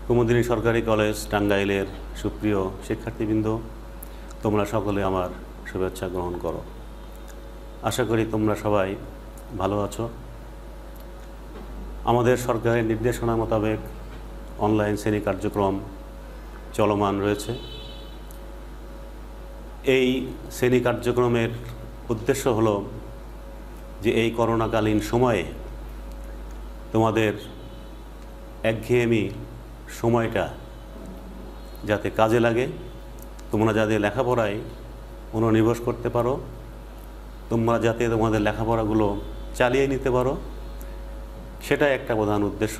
কুমুদিনী সরকারি কলেজ টাঙ্গাইলের সুপ্রিয় শিক্ষার্থীবৃন্দ, তোমরা সকলে আমার শুভেচ্ছা গ্রহণ করো। আশা করি তোমরা সবাই ভালো আছো। আমাদের সরকারের নির্দেশনা মোতাবেক অনলাইন শ্রেণী কার্যক্রম চলমান রয়েছে। এই শ্রেণী কার্যক্রমের উদ্দেশ্য হলো যে এই করোনাকালীন সময়ে তোমাদের একঘেয়েমি সময়টা যাতে কাজে লাগে, তোমরা যাতে লেখাপড়ায় মনোনিবেশ করতে পারো, তোমরা যাতে তোমাদের লেখাপড়াগুলো চালিয়ে নিতে পারো, সেটা একটা প্রধান উদ্দেশ্য।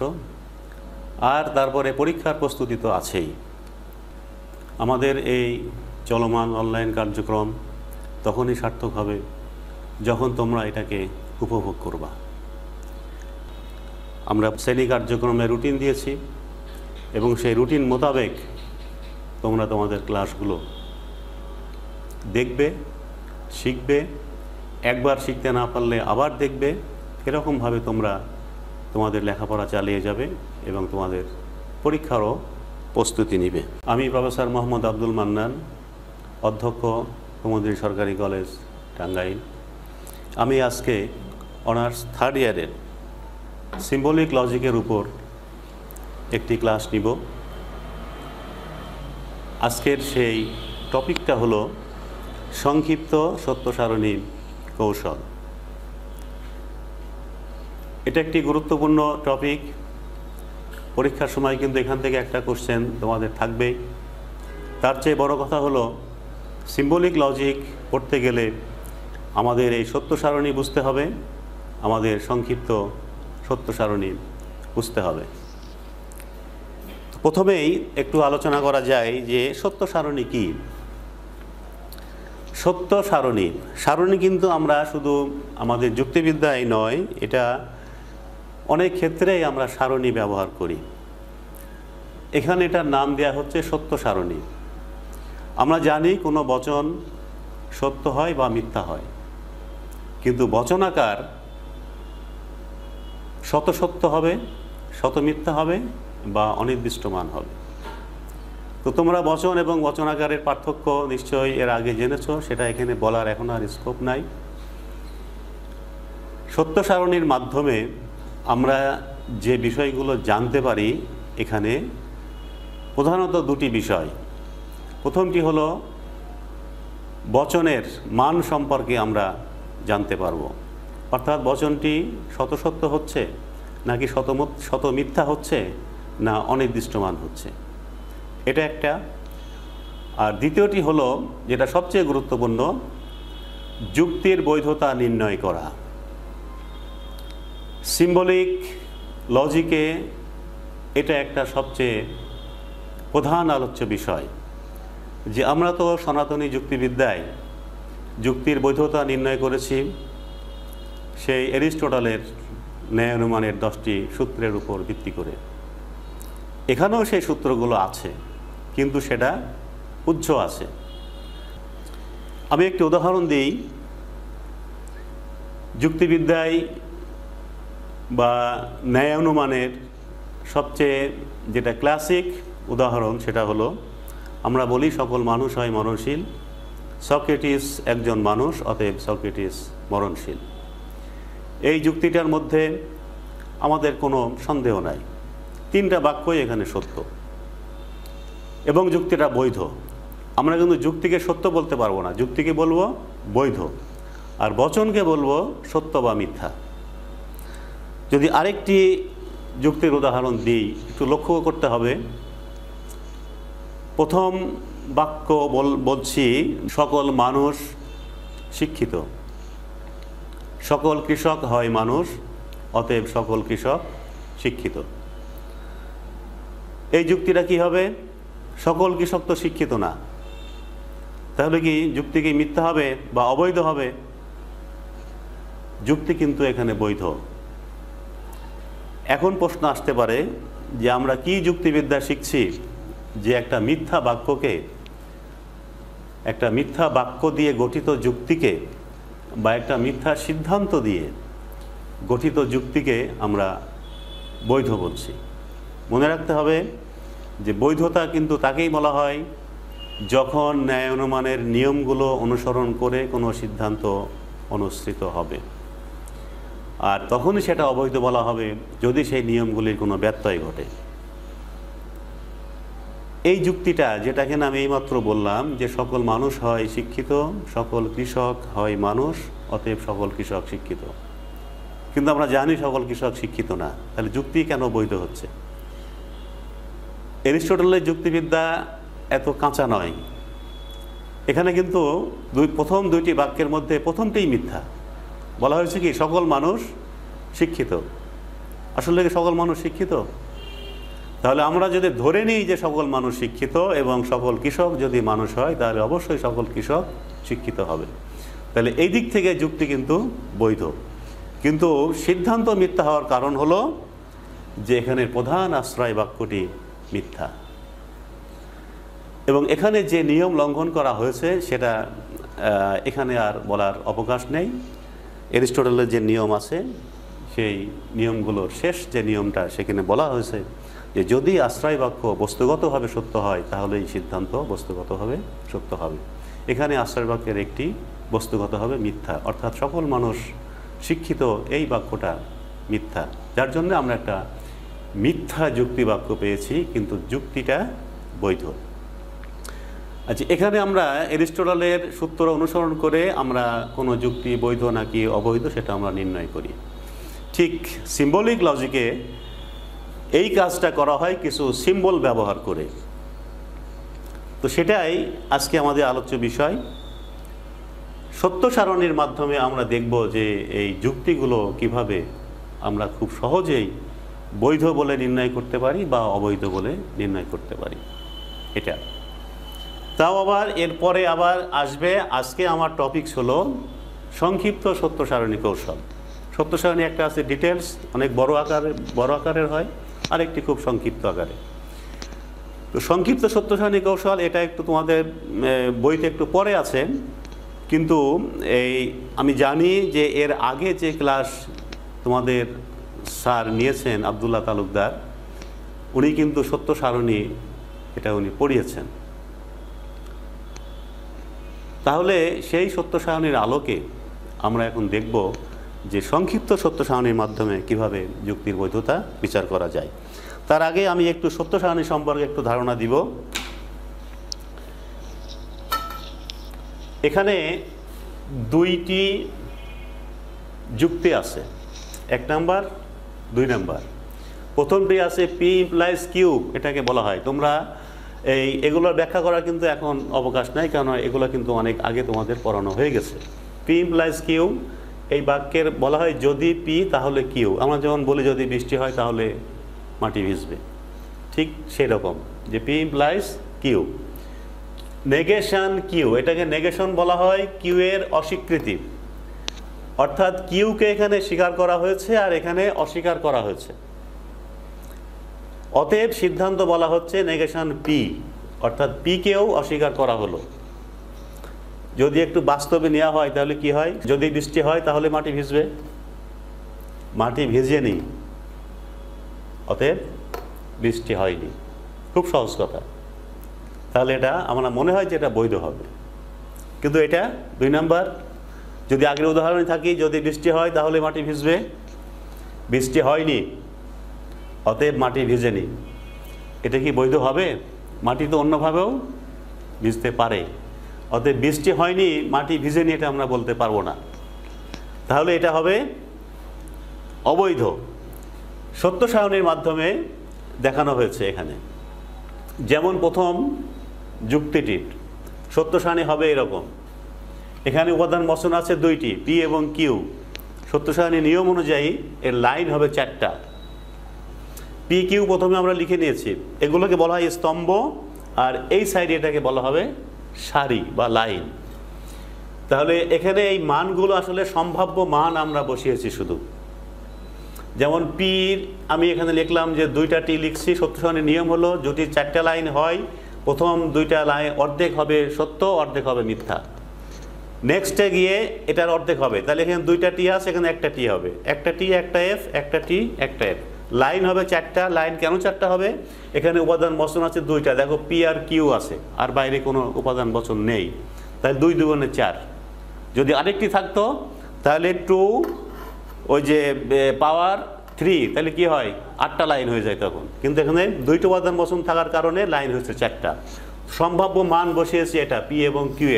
আর তারপরে পরীক্ষার প্রস্তুতি তো আছেই। আমাদের এই চলমান অনলাইন কার্যক্রম তখনই সার্থক হবে যখন তোমরা এটাকে উপভোগ করবা। আমরা শ্রেণী কার্যক্রমে রুটিন দিয়েছি এবং সেই রুটিন মোতাবেক তোমরা তোমাদের ক্লাসগুলো দেখবে, শিখবে। একবার শিখতে না পারলে আবার দেখবে। এরকমভাবে তোমরা তোমাদের লেখাপড়া চালিয়ে যাবে এবং তোমাদের পরীক্ষারও প্রস্তুতি নিবে। আমি প্রফেসর মোহাম্মদ আব্দুল মান্নান, অধ্যক্ষ কুমুদিনী সরকারি কলেজ টাঙ্গাইল। আমি আজকে অনার্স থার্ড ইয়ারের সিম্বলিক লজিকের উপর একটি ক্লাস নিব। আজকের সেই টপিকটা হলো সংক্ষিপ্ত সত্য সারণী কৌশল। এটা একটি গুরুত্বপূর্ণ টপিক। পরীক্ষার সময় কিন্তু এখান থেকে একটা কোশ্চেন তোমাদের থাকবেই। তার চেয়ে বড় কথা হলো সিম্বলিক লজিক পড়তে গেলে আমাদের এই সত্য সারণী বুঝতে হবে, আমাদের সংক্ষিপ্ত সত্য সারণী বুঝতে হবে। প্রথমেই একটু আলোচনা করা যায় যে সত্য সারণী কী। সত্য সারণী সারণী কিন্তু আমরা শুধু আমাদের যুক্তিবিদ্যায় নয়, এটা অনেক ক্ষেত্রেই আমরা সারণী ব্যবহার করি। এখানে এটার নাম দেওয়া হচ্ছে সত্য সারণী। আমরা জানি কোনো বচন সত্য হয় বা মিথ্যা হয়, কিন্তু বচনাকার শত সত্য হবে, শত মিথ্যা হবে বা অনির্দিষ্টমান হবে। তো তোমরা বচন এবং বচনাকারের পার্থক্য নিশ্চয়ই এর আগে জেনেছ, সেটা এখানে বলার এখন আর স্কোপ নাই। সত্য সারণীর মাধ্যমে আমরা যে বিষয়গুলো জানতে পারি, এখানে প্রধানত দুটি বিষয়। প্রথমটি হলো বচনের মান সম্পর্কে আমরা জানতে পারবো, অর্থাৎ বচনটি শত সত্য হচ্ছে নাকি শত মিথ্যা হচ্ছে না অনির্দিষ্টমান হচ্ছে, এটা একটা। আর দ্বিতীয়টি হলো, যেটা সবচেয়ে গুরুত্বপূর্ণ, যুক্তির বৈধতা নির্ণয় করা। সিম্বলিক লজিকে এটা একটা সবচেয়ে প্রধান আলোচ্য বিষয়, যে আমরা তো সনাতনী যুক্তিবিদ্যায় যুক্তির বৈধতা নির্ণয় করেছি সেই অ্যারিস্টটলের ন্যায় অনুমানের 10টি সূত্রের উপর ভিত্তি করে। এখানেও সেই সূত্রগুলো আছে, কিন্তু সেটা উজ্জ্ব আছে। আমি একটি উদাহরণ দিই। যুক্তিবিদ্যায় বা ন্যায় অনুমানের সবচেয়ে যেটা ক্লাসিক উদাহরণ, সেটা হলো আমরা বলি সকল মানুষ হয় মরণশীল, সক্রেটিস একজন মানুষ, অতএব সক্রেটিস মরণশীল। এই যুক্তিটার মধ্যে আমাদের কোনো সন্দেহ নাই, 3টা বাক্যই এখানে সত্য এবং যুক্তিটা বৈধ। আমরা কিন্তু যুক্তিকে সত্য বলতে পারবো না, যুক্তিকে বলবো বৈধ, আর বচনকে বলবো সত্য বা মিথ্যা। যদি আরেকটি যুক্তির উদাহরণ দিই, একটু লক্ষ্য করতে হবে। প্রথম বাক্য বলছি সকল মানুষ শিক্ষিত, সকল কৃষক হয় মানুষ, অতএব সকল কৃষক শিক্ষিত। এই যুক্তিটা কি হবে? সকল কৃষক তো শিক্ষিত না, তাহলে কি যুক্তি কি মিথ্যা হবে বা অবৈধ হবে? যুক্তি কিন্তু এখানে বৈধ। এখন প্রশ্ন আসতে পারে যে আমরা কি যুক্তিবিদ্যা শিখছি যে একটা মিথ্যা বাক্য দিয়ে গঠিত যুক্তিকে বা একটা মিথ্যা সিদ্ধান্ত দিয়ে গঠিত যুক্তিকে আমরা বৈধ বলছি। মনে রাখতে হবে যে বৈধতা কিন্তু তাকেই বলা হয় যখন ন্যায় অনুমানের নিয়মগুলো অনুসরণ করে কোনো সিদ্ধান্ত অনুসৃত হবে, আর তখনই সেটা অবৈধ বলা হবে যদি সেই নিয়মগুলির কোনো ব্যত্যয় ঘটে। এই যুক্তিটা, যেটা কিনা আমি এইমাত্র বললাম যে সকল মানুষ হয় শিক্ষিত, সকল কৃষক হয় মানুষ, অতএব সকল কৃষক শিক্ষিত, কিন্তু আমরা জানি সকল কৃষক শিক্ষিত না, তাহলে যুক্তি কেন বৈধ হচ্ছে? এরিস্টটলের যুক্তিবিদ্যা এত কাঁচা নয়। এখানে কিন্তু প্রথম দুইটি বাক্যের মধ্যে প্রথমটিই মিথ্যা। বলা হয়েছে কি সকল মানুষ শিক্ষিত। আসলে কি সকল মানুষ শিক্ষিত? তাহলে আমরা যদি ধরে নিই যে সকল মানুষ শিক্ষিত এবং সকল কৃষক যদি মানুষ হয়, তাহলে অবশ্যই সকল কৃষক শিক্ষিত হবে। তাহলে এই দিক থেকে যুক্তি কিন্তু বৈধ, কিন্তু সিদ্ধান্ত মিথ্যা হওয়ার কারণ হলো যে এখানে প্রধান আশ্রয় বাক্যটি মিথ্যা, এবং এখানে যে নিয়ম লঙ্ঘন করা হয়েছে সেটা এখানে আর বলার অবকাশ নেই। এরিস্টটলের যে নিয়ম আছে সেই নিয়মগুলোর শেষ যে নিয়মটা, সেখানে বলা হয়েছে যে যদি আশ্রয় বাক্য বস্তুগতভাবে সত্য হয় তাহলে এই সিদ্ধান্ত বস্তুগতভাবে সত্য হবে। এখানে আশ্রয় বাক্যের একটি বস্তুগতভাবে মিথ্যা, অর্থাৎ সকল মানুষ শিক্ষিত, এই বাক্যটা মিথ্যা, যার জন্য আমরা একটা মিথ্যা যুক্তি বাক্য পেয়েছি, কিন্তু যুক্তিটা বৈধ। আচ্ছা, এখানে আমরা এরিস্টটলের সূত্র অনুসরণ করে আমরা কোনো যুক্তি বৈধ নাকি অবৈধ সেটা আমরা নির্ণয় করি। ঠিক সিম্বলিক লজিকে এই কাজটা করা হয় কিছু সিম্বল ব্যবহার করে। তো সেটাই আজকে আমাদের আলোচ্য বিষয়। সত্য সারণীর মাধ্যমে আমরা দেখব যে এই যুক্তিগুলো কিভাবে আমরা খুব সহজেই বৈধ বলে নির্ণয় করতে পারি বা অবৈধ বলে নির্ণয় করতে পারি। এটা তাও আবার এরপরে আবার আসবে। আজকে আমার টপিকস হলো সংক্ষিপ্ত সত্য সারণী কৌশল। সত্য সারণী একটা আছে ডিটেলস, অনেক বড় আকারের হয়, আরেকটি খুব সংক্ষিপ্ত আকারে। তো সংক্ষিপ্ত সত্য সারণী কৌশল এটা একটু তোমাদের বইতে একটু পরে আছে, কিন্তু এই আমি জানি যে এর আগে যে ক্লাস তোমাদের স্যার নিয়েছেন আব্দুল্লাহ তালুকদার, উনি কিন্তু সত্য সারণী এটা উনি পড়িয়েছেন। তাহলে সেই সত্য সারণীর আলোকে আমরা এখন দেখব যে সংক্ষিপ্ত সত্য সারণীর মাধ্যমে কিভাবে যুক্তির বৈধতা বিচার করা যায়। তার আগে আমি একটু সত্য সারণী সম্পর্কে একটু ধারণা দিব। এখানে দুইটি যুক্তি আছে, 1 নাম্বার 2 নাম্বার। প্রথমটি আছে পি ইমপ্লাইজ কিউ, এটাকে বলা হয়। তোমরা এগুলোর ব্যাখ্যা করার কিন্তু এখন অবকাশ নাই, কারণ এগুলো কিন্তু অনেক আগে তোমাদের পড়ানো হয়ে গেছে। পি ইমপ্লাইজ কিউ, এই বাক্যের বলা হয় যদি পি তাহলে কিউ। আমরা যেমন বলি যদি বৃষ্টি হয় তাহলে মাটি ভিজবে, ঠিক সেই রকম যে P implies Q. Negation Q, এটাকে নেগেশন বলা হয় কিউ এর অস্বীকৃতি, অর্থাৎ কিউকে এখানে স্বীকার করা হয়েছে আর এখানে অস্বীকার করা হয়েছে। অতএব সিদ্ধান্ত বলা হচ্ছে নেগেশন পি, অর্থাৎ পি কেও অস্বীকার করা হলো। যদি একটু বাস্তবে নেওয়া হয় তাহলে কি হয়? যদি বৃষ্টি হয় তাহলে মাটি ভিজবে, মাটি ভিজেনি, অতএব বৃষ্টি হয়নি। খুব সহজ কথা। তাহলে এটা আমার মনে হয় যে এটা বৈধ হবে, কিন্তু এটা 2 নাম্বার। যদি আগের উদাহরণে থাকি, যদি বৃষ্টি হয় তাহলে মাটি ভিজবে, বৃষ্টি হয়নি, অতএব মাটি ভিজেনি। এটা কি বৈধ হবে? মাটি তো অন্যভাবেও ভিজতে পারে, অতএব বৃষ্টি হয়নি মাটি ভিজেনি এটা আমরা বলতে পারবো না। তাহলে এটা হবে অবৈধ। সত্য সারণীর মাধ্যমে দেখানো হয়েছে এখানে। যেমন প্রথম যুক্তিটির সত্য সারণী হবে এরকম। এখানে উপাদান বচন আছে 2টি, পি এবং কিউ। সত্য সারণীর নিয়ম অনুযায়ী এর লাইন হবে 4টা। পি কিউ প্রথমে আমরা লিখে নিয়েছি, এগুলোকে বলা হয় স্তম্ভ, আর এই সাইডে এটাকে বলা হবে সারি বা লাইন। তাহলে এখানে এই মানগুলো আসলে সম্ভাব্য মান আমরা বসিয়েছি শুধু। যেমন পির আমি এখানে লিখলাম যে 2টা টি লিখছি। সত্য সারণীর নিয়ম হলো যদি 4টা লাইন হয়, প্রথম 2টা লাইন অর্ধেক হবে সত্য, অর্ধেক হবে মিথ্যা। নেক্সটে গিয়ে এটার অর্ধেক হবে, তাহলে এখানে 2টা টি আছে, এখানে 1টা টি হবে। 1টা টি, 1টা এফ, 1টা টি, 1টা এফ। লাইন হবে 4টা। লাইন কেন 4টা হবে? এখানে উপাদান বচন আছে 2টা, দেখো পি আর কিউ আছে, আর বাইরে কোনো উপাদান বচন নেই, তাহলে 2 2 4। যদি আরেকটি থাকতো তাহলে 2 ওই যে পাওয়ার 3, তাহলে কি হয় 8টা লাইন হয়ে যায় তখন। কিন্তু এখানে 2টা উপাদান বচন থাকার কারণে লাইন হয়েছে 4টা। সম্ভাব্য মান বসিয়েছি এটা পি এবং কিউ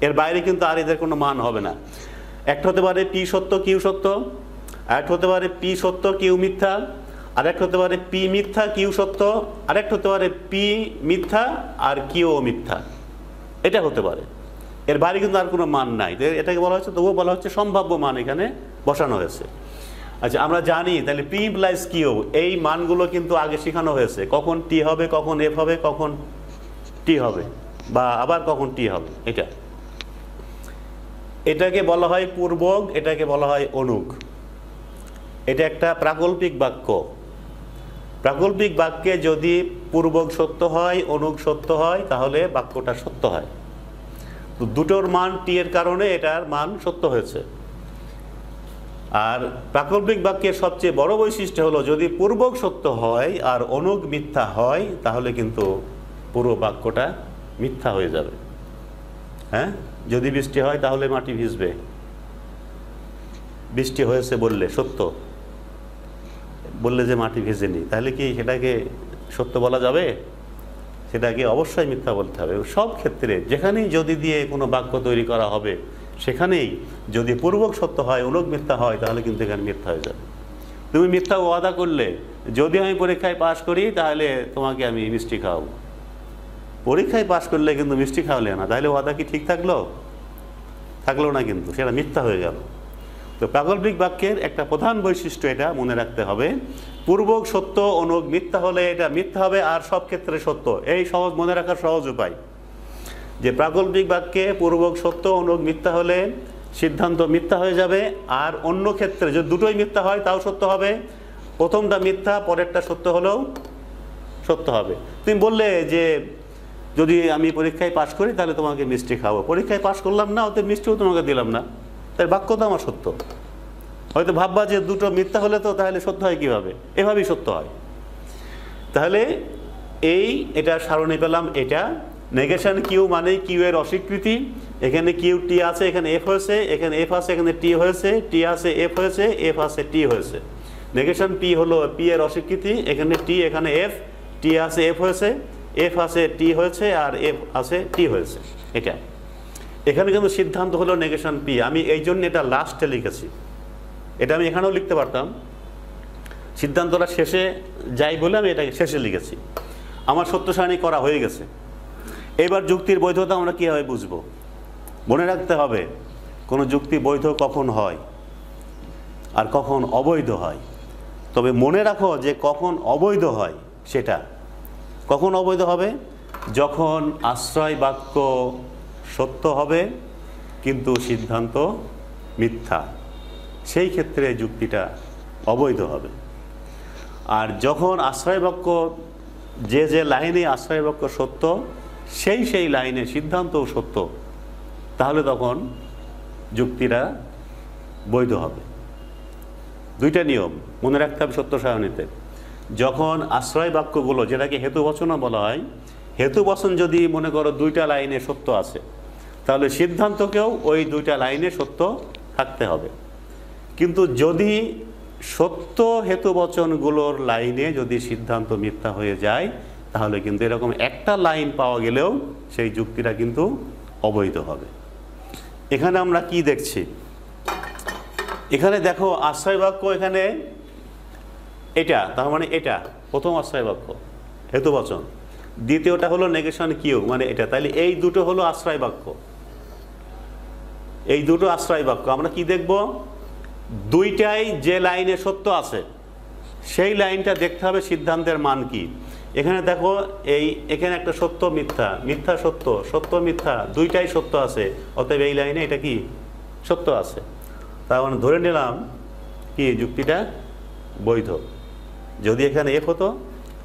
এর বাইরে কিন্তু আর এদের কোনো মান হবে না। একটা হতে পারে পি সত্য কিউ সত্য, আরেকটা হতে পারে পি সত্য কিউ মিথ্যা, আরেকটা হতে পারে পি মিথ্যা কিউ সত্য, আরেকটা হতে পারে পি মিথ্যা আর কিউ মিথ্যা, এটা হতে পারে। এর বাইরে কিন্তু আর কোনো মান নাই, এটাকে বলা হচ্ছে, তবুও বলা হচ্ছে সম্ভাব্য মান এখানে বসানো হয়েছে। আচ্ছা, আমরা জানি তাহলে পি ইমপ্লাইজ কিউ, এই মানগুলো কিন্তু আগে শেখানো হয়েছে, কখন টি হবে, কখন এফ হবে, কখন টি হবে, বা আবার কখন টি হবে। এটাকে বলা হয় পূর্বক, এটাকে বলা হয় অনুক। এটা একটা প্রাকল্পিক বাক্য। প্রাকল্পিক বাক্যে যদি পূর্বক সত্য হয়, অনুক সত্য হয়, তাহলে বাক্যটা সত্য হয়। তো দুটোর মান টি এর কারণে এটার মান সত্য হয়েছে। আর প্রাকল্পিক বাক্যের সবচেয়ে বড় বৈশিষ্ট্য হলো যদি পূর্বক সত্য হয় আর অনুক মিথ্যা হয়, তাহলে কিন্তু পুরো বাক্যটা মিথ্যা হয়ে যাবে। হ্যাঁ, যদি বৃষ্টি হয় তাহলে মাটি ভিজবে, বৃষ্টি হয়েছে বললে সত্য, বললে যে মাটি ভেজেনি, তাহলে কি সেটাকে সত্য বলা যাবে? সেটাকে অবশ্যই মিথ্যা বলতে হবে। সব ক্ষেত্রে যেখানেই যদি দিয়ে কোনো বাক্য তৈরি করা হবে, সেখানেই যদি পূর্বক সত্য হয়, অনুক মিথ্যা হয়, তাহলে কিন্তু এখানে মিথ্যা হয়ে যাবে। তুমি মিথ্যা ওয়াদা করলে, যদি আমি পরীক্ষায় পাশ করি তাহলে তোমাকে আমি মিষ্টি খাওয়াবো, পরীক্ষায় পাশ করলে কিন্তু মিষ্টি খাওয়ালে না, তাহলে ওয়াদা কি ঠিক থাকলো? থাকলো না, কিন্তু সেটা মিথ্যা হয়ে গেল। তো প্রাকল্পিক বাক্যের একটা প্রধান বৈশিষ্ট্য এটা মনে রাখতে হবে, পূর্বক সত্য, অনুক মিথ্যা হলে এটা মিথ্যা হবে, আর সব ক্ষেত্রে সত্য। এই সহজ মনে রাখার সহজ উপায় যে প্রাকল্পিক বাক্যে পূর্বক সত্য, অনুক মিথ্যা হলে সিদ্ধান্ত মিথ্যা হয়ে যাবে, আর অন্য ক্ষেত্রে যদি দুটোই মিথ্যা হয় তাও সত্য হবে। প্রথমটা মিথ্যা, পরেরটা সত্য হলেও সত্য হবে। তুমি বললে যে যদি আমি পরীক্ষায় পাশ করি তাহলে তোমাকে মিষ্টি খাওয়াবো, পরীক্ষায় পাশ করলাম না, ওতে মিষ্টিও তোমাকে দিলাম না, তাই বাক্য তো আমার সত্য। হয়তো ভাববা যে দুটো মিথ্যা হলে তো তাহলে সত্য হয় কিভাবে, এভাবেই সত্য হয়। তাহলে এটা সারণী পেলাম। এটা নেগেশন কিউ মানে কিউ এর অস্বীকৃতি। এখানে কিউ টি আছে, এখানে এফ হয়েছে, এখানে এফ আছে, এখানে টি হয়েছে, টি আছে এফ হয়েছে, এফ আছে টি হয়েছে। নেগেশন পি হলো পি এর অস্বীকৃতি, এখানে টি, এখানে এফ, টি আছে এফ হয়েছে, এফ আছে টি হয়েছে, আর এফ আছে টি হয়েছে। এটা এখানে কিন্তু সিদ্ধান্ত হলো নেগেশন পি। আমি এই জন্য এটা লাস্টে লিখেছি, এটা আমি এখানেও লিখতে পারতাম, সিদ্ধান্তটা শেষে যাই বলে আমি এটাকে শেষে লিখেছি। আমার সত্য সারণী করা হয়ে গেছে। এবার যুক্তির বৈধতা আমরা কীভাবে বুঝবো? মনে রাখতে হবে কোনো যুক্তি বৈধ কখন হয় আর কখন অবৈধ হয়। তবে মনে রাখো যে কখন অবৈধ হয়, সেটা কখন অবৈধ হবে? যখন আশ্রয় বাক্য সত্য হবে কিন্তু সিদ্ধান্ত মিথ্যা, সেই ক্ষেত্রে যুক্তিটা অবৈধ হবে। আর যখন আশ্রয় বাক্য যে লাইনে আশ্রয় বাক্য সত্য, সেই লাইনে সিদ্ধান্তও সত্য, তাহলে তখন যুক্তিটা বৈধ হবে। দুইটা নিয়ম মনে রাখতে হবে সত্য সারণীতে। যখন আশ্রয় বাক্যগুলো, যেটাকে হেতুবচনও বলা হয়, হেতুবচন যদি মনে করো দুইটা লাইনে সত্য আছে, তাহলে সিদ্ধান্তকেও ওই দুইটা লাইনে সত্য থাকতে হবে। কিন্তু যদি সত্য হেতুবচনগুলোর লাইনে যদি সিদ্ধান্ত মিথ্যা হয়ে যায়, তাহলে কিন্তু এরকম একটা লাইন পাওয়া গেলেও সেই যুক্তিটা কিন্তু অবৈধ হবে। এখানে আমরা কি দেখছি? এখানে দেখো আশ্রয় বাক্য, এখানে এটা, তার মানে এটা প্রথম আশ্রয় বাক্য হেতুবচন, দ্বিতীয়টা হলো নেগেশন কিউ মানে এটা। তাহলে এই দুটো হলো আশ্রয় বাক্য, এই দুটো আশ্রয় বাক্য। আমরা কি দেখব? দুইটাই যে লাইনে সত্য আছে সেই লাইনটা দেখতে হবে সিদ্ধান্তের মান কি। এখানে দেখো এখানে একটা সত্য মিথ্যা, মিথ্যা সত্য, সত্য মিথ্যা, দুইটাই সত্য আছে, অতএব এই লাইনে এটা কি সত্য আছে। তার মানে ধরে নিলাম কি যুক্তিটা বৈধ। যদি এখানে এফ হতো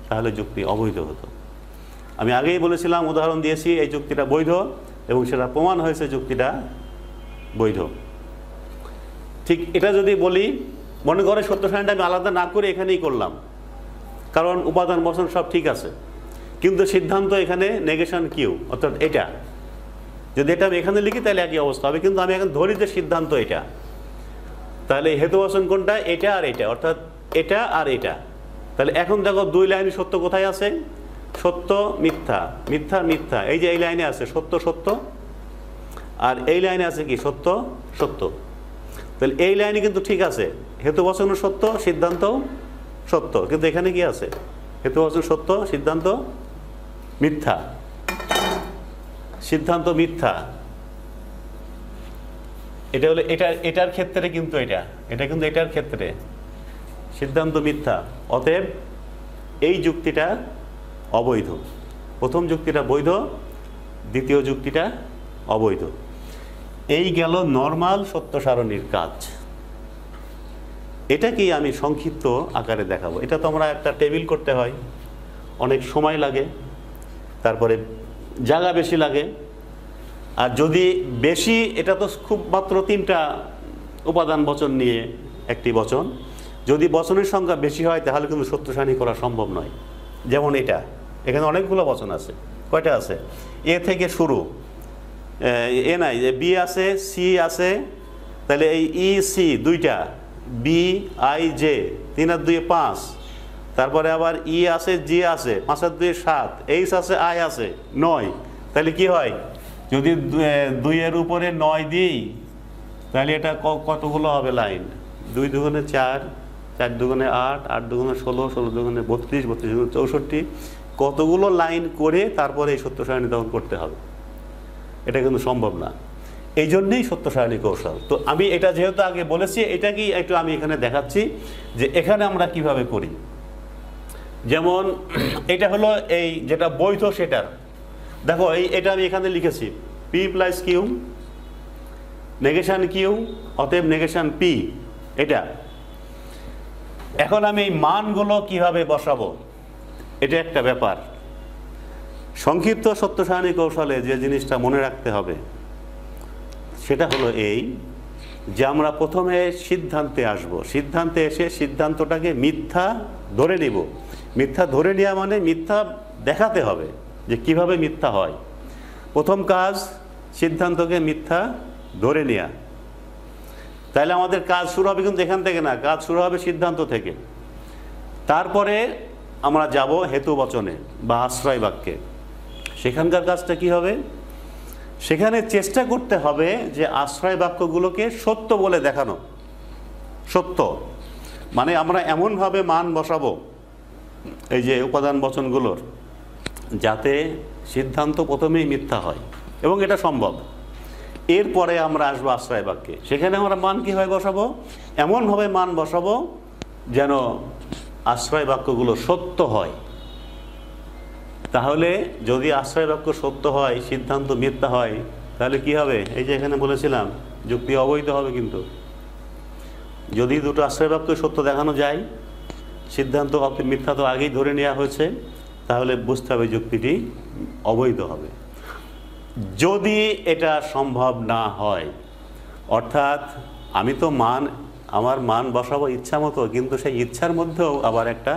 তাহলে যুক্তি অবৈধ হতো। আমি আগেই বলেছিলাম, উদাহরণ দিয়েছি, এই যুক্তিটা বৈধ এবং সেটা প্রমাণ হয়েছে যুক্তিটা বৈধ। ঠিক এটা যদি বলি, মনে করে সত্য সারণীটা আমি আলাদা না করে এখানেই করলাম, কারণ উপাদান বচন সব ঠিক আছে, কিন্তু সিদ্ধান্ত এখানে নেগেশন কিউ, অর্থাৎ এটা যদি এটা আমি এখানে লিখি তাহলে একই অবস্থা হবে, কিন্তু আমি এখন ধরি যে সিদ্ধান্ত এটা, তাহলে হেতু বচন কোনটা? এটা আর এটা, অর্থাৎ এটা আর এটা। তাহলে এখন দেখো দুই লাইনে সত্য কোথায় আছে? সত্য মিথ্যা, মিথ্যা মিথ্যা, এই যে এই লাইনে আছে সত্য সত্য, আর এই লাইনে আছে কি? সত্য সত্য। তাহলে এই লাইনে কিন্তু ঠিক আছে, হেতু বচন সত্য, সিদ্ধান্ত সত্য, কিন্তু এখানে কি আছে? হেতু বচন সত্য, সিদ্ধান্ত মিথ্যা, সিদ্ধান্ত মিথ্যা। এটা হলো এটার ক্ষেত্রে, কিন্তু এটা কিন্তু এটার ক্ষেত্রে সিদ্ধান্ত মিথ্যা। অতএব এই যুক্তিটা অবৈধ। প্রথম যুক্তিটা বৈধ, দ্বিতীয় যুক্তিটা অবৈধ। এই গেল নরমাল সত্য সারণীর কাজ। এটাকেই আমি সংক্ষিপ্ত আকারে দেখাবো। এটা তো আমরা একটা টেবিল করতে হয়, অনেক সময় লাগে, তারপরে জায়গা বেশি লাগে। আর যদি বেশি, এটা তো খুব মাত্র 3টা উপাদান বচন নিয়ে একটি বচন, যদি বচনের সংখ্যা বেশি হয় তাহলে কিন্তু সত্য সারণী করা সম্ভব নয়। যেমন এখানে অনেকগুলো বচন আছে। কয়টা আছে? এ থেকে শুরু, এ নাই, যে বি আছে, সি আছে, তাহলে এই ই সি 2টা, বি আই জে 3 আর 2 5, তারপরে আবার ই আছে, জি আছে, 5 আর 2 7, এইচ আছে, আই আছে 9। তাহলে কি হয়? যদি 2 এর উপরে 9 দিই তাহলে এটা কতগুলো হবে লাইন? 2 দুগুণে 4, 4 দুগুণে 8, 8 দুগুণে 16, 16 দুগুণে 32, 32 দুগুণে 64, কতগুলো লাইন করে তারপরে এই সত্য সারণী তখন করতে হবে। এটা কিন্তু সম্ভব না। এই জন্যেই সত্য সারণী কৌশল। তো আমি এটা যেহেতু আগে বলেছি, এটাকেই একটু আমি এখানে দেখাচ্ছি যে এখানে আমরা কিভাবে করি। যেমন এটা হলো এই যেটা বৈধ সেটার, দেখো এটা আমি এখানে লিখেছি P plus Q, negation Q, অতএব নেগেশন পি। এটা এখন আমি এই মানগুলো কিভাবে বসাবো, এটা একটা ব্যাপার। সংক্ষিপ্ত সত্য সারণী কৌশলে যে জিনিসটা মনে রাখতে হবে সেটা হলো এই যে আমরা প্রথমে সিদ্ধান্তে আসব। সিদ্ধান্তে এসে সিদ্ধান্তটাকে মিথ্যা ধরে নিব। মিথ্যা ধরে নেওয়া মানে মিথ্যা দেখাতে হবে যে কিভাবে মিথ্যা হয়। প্রথম কাজ সিদ্ধান্তকে মিথ্যা ধরে নেওয়া। তাহলে আমাদের কাজ শুরু হবে কিন্তু এখান থেকে না, কাজ শুরু হবে সিদ্ধান্ত থেকে। তারপরে আমরা যাব হেতু বচনে বা আশ্রয় বাক্যে। সেখানকার কাজটা কি হবে? সেখানে চেষ্টা করতে হবে যে আশ্রয় বাক্যগুলোকে সত্য বলে দেখানো। সত্য মানে আমরা এমনভাবে মান বসাবো এই যে উপাদান বচনগুলোর, যাতে সিদ্ধান্ত প্রথমেই মিথ্যা হয়, এবং এটা সম্ভব। এরপরে আমরা আসবো আশ্রয় বাক্যে। সেখানে আমরা মান কীভাবে বসাবো? এমনভাবে মান বসাবো যেন আশ্রয় বাক্যগুলো সত্য হয়। তাহলে যদি আশ্রয় বাক্য সত্য হয়, সিদ্ধান্ত মিথ্যা হয়, তাহলে কি হবে? এই যে এখানে বলেছিলাম যুক্তি অবৈধ হবে। কিন্তু যদি দুটো আশ্রয় বাক্য সত্য দেখানো যায়, সিদ্ধান্ত মিথ্যা তো আগেই ধরে নেওয়া হয়েছে, তাহলে বুঝতে হবে যুক্তিটি অবৈধ হবে। যদি এটা সম্ভব না হয়, অর্থাৎ আমি তো আমার মান বসাবো ইচ্ছা মতো, কিন্তু সেই ইচ্ছার মধ্যেও আবার একটা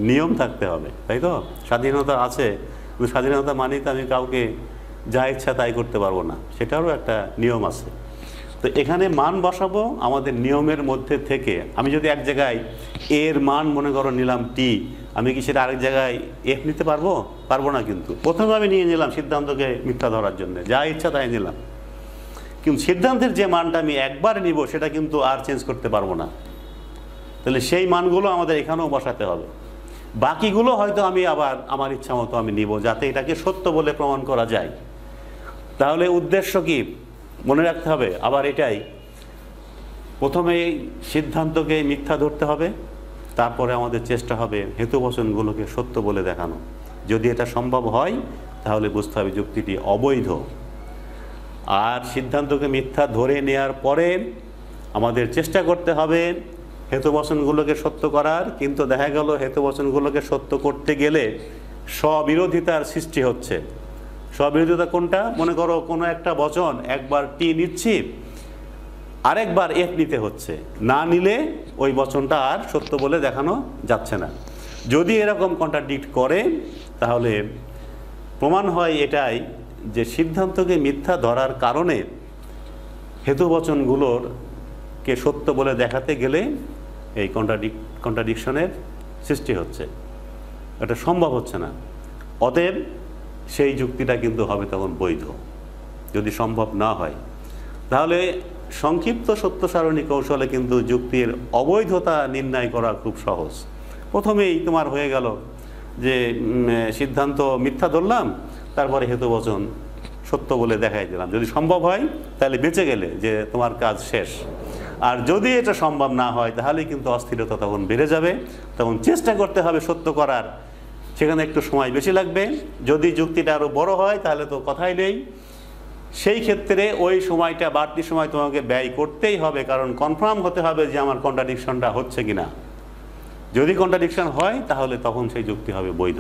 নিয়ম থাকতে হবে, তাই তো? স্বাধীনতা আছে, কিন্তু স্বাধীনতা মানেই তো আমি কাউকে যা ইচ্ছা তাই করতে পারবো না, সেটারও একটা নিয়ম আছে। তো এখানে মান বসাবো আমাদের নিয়মের মধ্যে থেকে। আমি যদি এক জায়গায় এর মান মনে করো নিলাম টি, আমি কি সেটা আরেক জায়গায় এফ নিতে পারবো? পারবো না। কিন্তু প্রথমে আমি নিয়ে নিলাম সিদ্ধান্তকে মিথ্যা ধরার জন্য, যা ইচ্ছা তাই নিলাম, কিন্তু সিদ্ধান্তের যে মানটা আমি একবার নিব সেটা কিন্তু আর চেঞ্জ করতে পারবো না। তাহলে সেই মানগুলো আমাদের এখানেও বসাতে হবে। বাকিগুলো হয়তো আমি আবার আমার ইচ্ছা মতো আমি নিব, যাতে এটাকে সত্য বলে প্রমাণ করা যায়। তাহলে উদ্দেশ্য কি মনে রাখতে হবে? আবার এটাই, প্রথমে সিদ্ধান্তকে মিথ্যা ধরতে হবে, তারপরে আমাদের চেষ্টা হবে হেতু বচনগুলোকে সত্য বলে দেখানো। যদি এটা সম্ভব হয় তাহলে বুঝতে হবে যুক্তিটি অবৈধ। আর সিদ্ধান্তকে মিথ্যা ধরে নেওয়ার পরে আমাদের চেষ্টা করতে হবে হেতু বচনগুলোকে সত্য করার। কিন্তু দেখা গেল হেতু বচনগুলোকে সত্য করতে গেলে স্ববিরোধিতার সৃষ্টি হচ্ছে। স্ববিরোধিতা কোনটা? মনে করো কোনো একটা বচন একবার টি নিচ্ছি, আরেকবার এফ নিতে হচ্ছে, না নিলে ওই বচনটা আর সত্য বলে দেখানো যাচ্ছে না। যদি এরকম কন্ট্রাডিক্ট করে তাহলে প্রমাণ হয় এটাই যে সিদ্ধান্তকে মিথ্যা ধরার কারণে হেতুবচনগুলোরকে সত্য বলে দেখাতে গেলে এই কন্ট্রাডিকশনের সৃষ্টি হচ্ছে, এটা সম্ভব হচ্ছে না। অতএব সেই যুক্তিটা কিন্তু হবে তখন বৈধ। যদি সম্ভব না হয় তাহলে সংক্ষিপ্ত সত্য সারণী কৌশলে কিন্তু যুক্তির অবৈধতা নির্ণয় করা খুব সহজ। প্রথমেই তোমার হয়ে গেল যে সিদ্ধান্ত মিথ্যা ধরলাম, তারপরে হেতুবচন সত্য বলে দেখাই দিলাম। যদি সম্ভব হয় তাহলে বেঁচে গেলে যে তোমার কাজ শেষ। আর যদি এটা সম্ভব না হয় তাহলে কিন্তু অস্থিরতা তখন বেড়ে যাবে, তখন চেষ্টা করতে হবে সত্য করার, সেখানে একটু সময় বেশি লাগবে। যদি যুক্তিটা আরও বড় হয় তাহলে তো কথাই নেই, সেই ক্ষেত্রে ওই সময়টা বাড়তি সময় তোমাকে ব্যয় করতেই হবে, কারণ কনফার্ম হতে হবে যে আমার কন্ট্রাডিকশনটা হচ্ছে কিনা। যদি কন্ট্রাডিকশন হয় তাহলে তখন সেই যুক্তি হবে বৈধ।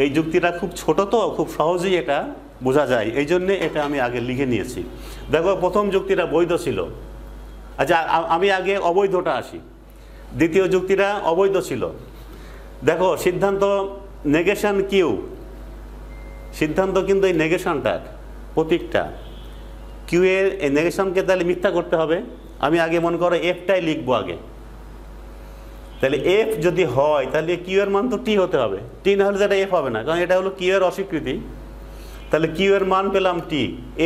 এই যুক্তিটা খুব ছোট, তো খুব সহজেই এটা বোঝা যায়, এই জন্যে এটা আমি আগে লিখে নিয়েছি। দেখো প্রথম যুক্তিটা বৈধ ছিল। আচ্ছা আমি আগে অবৈধটা আসি। দ্বিতীয় যুক্তিটা অবৈধ ছিল। দেখো সিদ্ধান্ত নেগেশন কিউ, সিদ্ধান্ত কিন্তু এই নেগেশনটার প্রতীকটা কিউ এর এই নেগেশনকে তাহলে মিথ্যা করতে হবে। আমি আগে মনে করো এফটাই লিখবো আগে, তাহলে এফ যদি হয় তাহলে কিউ এর মান তো টি হতে হবে। টি না হলে যেটা এফ হবে না, কারণ এটা হলো কিউ এর অস্বীকৃতি। তাহলে কিউ এর মান পেলাম টি,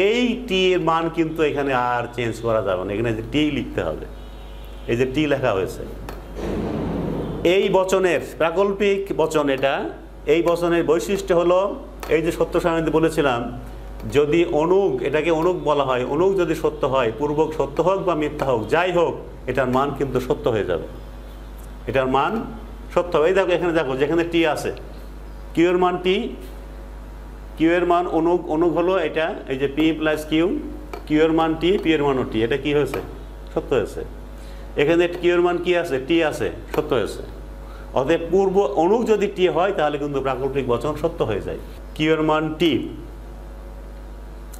এই টি এর মান কিন্তু এখানে আর চেঞ্জ করা যাবে না, এখানে যে টি লিখতে হবে। এই যে টি লেখা হয়েছে, এই বচনের প্রাকল্পিক বচন এটা। এই বচনের বৈশিষ্ট্য হলো এই যে সত্য সারণীতে বলেছিলাম, যদি অনুগ, এটাকে অনুগ বলা হয়, অনুগ যদি সত্য হয়, পূর্বক সত্য হোক বা মিথ্যা হোক যাই হোক, এটার মান কিন্তু সত্য হয়ে যাবে, এটার মান সত্য হবে। এই দেখো এখানে দেখো যেখানে টি আছে, কিউ এর মান টি, কিউ এর মান অনুগ, অনুগ হলো এটা, এই যে পি প্লাস কিউ, কিউ এর মান টি, পি এর মানও টি, এটা কি হয়েছে? সত্য হয়েছে। এখানে কিউ এর মান কি আছে? টি আছে, সত্য হয়েছে। অতএব পূর্ব অনুগ যদি টি হয় তাহলে কিন্তু প্রাকল্পিক বচন সত্য হয়ে যায়। কিউ এর মান টি,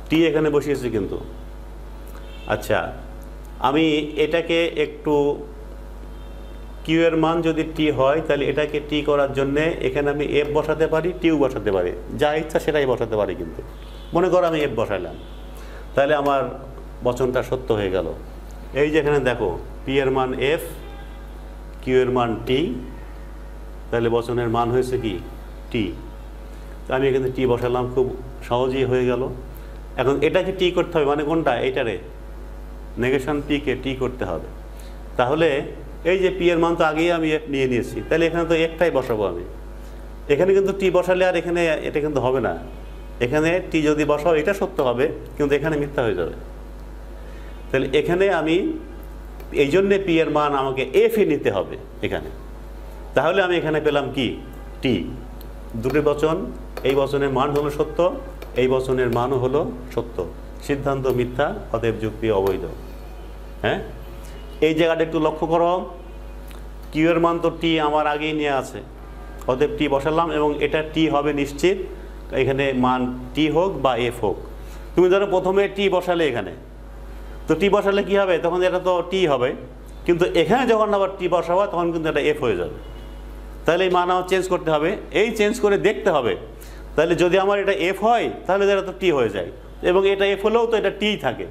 টি এখানে বসিয়েছি কিন্তু। আচ্ছা আমি এটাকে একটু, কিউ এর মান যদি টি হয় তাহলে এটাকে টি করার জন্যে এখানে আমি এফ বসাতে পারি, টিউ বসাতে পারি, যা ইচ্ছা সেটাই বসাতে পারি। কিন্তু মনে করো আমি এফ বসাইলাম, তাহলে আমার বচনটা সত্য হয়ে গেল। এই যে এখানে দেখো পি এর মান এফ, কিউ এর মান টি, তাহলে বচনের মান হয়েছে কি? টি। তো আমি এখানে টি বসালাম, খুব সহজেই হয়ে গেল। এখন এটাকে টি করতে হবে, মানে কোনটা? এইটারে নেগেশন পিকে টি করতে হবে। তাহলে এই যে পি এর মান তো আগেই আমি এফ নিয়ে নিয়েছি, তাহলে এখানে তো একটাই বসাবো আমি। এখানে কিন্তু টি বসালে আর এখানে এটা কিন্তু হবে না। এখানে টি যদি বসাও এটা সত্য হবে, কিন্তু এখানে মিথ্যা হয়ে যাবে। তাহলে এখানে আমি এই জন্যে পি এর মান আমাকে এফ এ নিতে হবে এখানে। তাহলে আমি এখানে পেলাম কি? টি। দুটি বচন, এই বচনের মান হলো সত্য, এই বচনের মানও হলো সত্য। সিদ্ধান্ত মিথ্যা, অতএব যুক্তি অবৈধ। হ্যাঁ, এই জায়গাটা একটু লক্ষ্য করো। কিউ এর মান তো টি আমার আগেই নিয়ে আছে, অতএব টি বসালাম এবং এটা টি হবে নিশ্চিত। এখানে মান টি হোক বা এফ হোক। তুমি ধরো প্রথমে টি বসালে এখানে, তো টি বসালে কি হবে? তখন এটা তো টি হবে, কিন্তু এখানে যখন আবার টি বসাবো তখন কিন্তু এটা এফ হয়ে যাবে। তাহলে এই মান আমার চেঞ্জ করতে হবে, এই চেঞ্জ করে দেখতে হবে। তাহলে যদি আমার এটা এফ হয় তাহলে এটা তো টি হয়ে যায়, এবং এটা এফ হলেও তো এটা টি থাকে।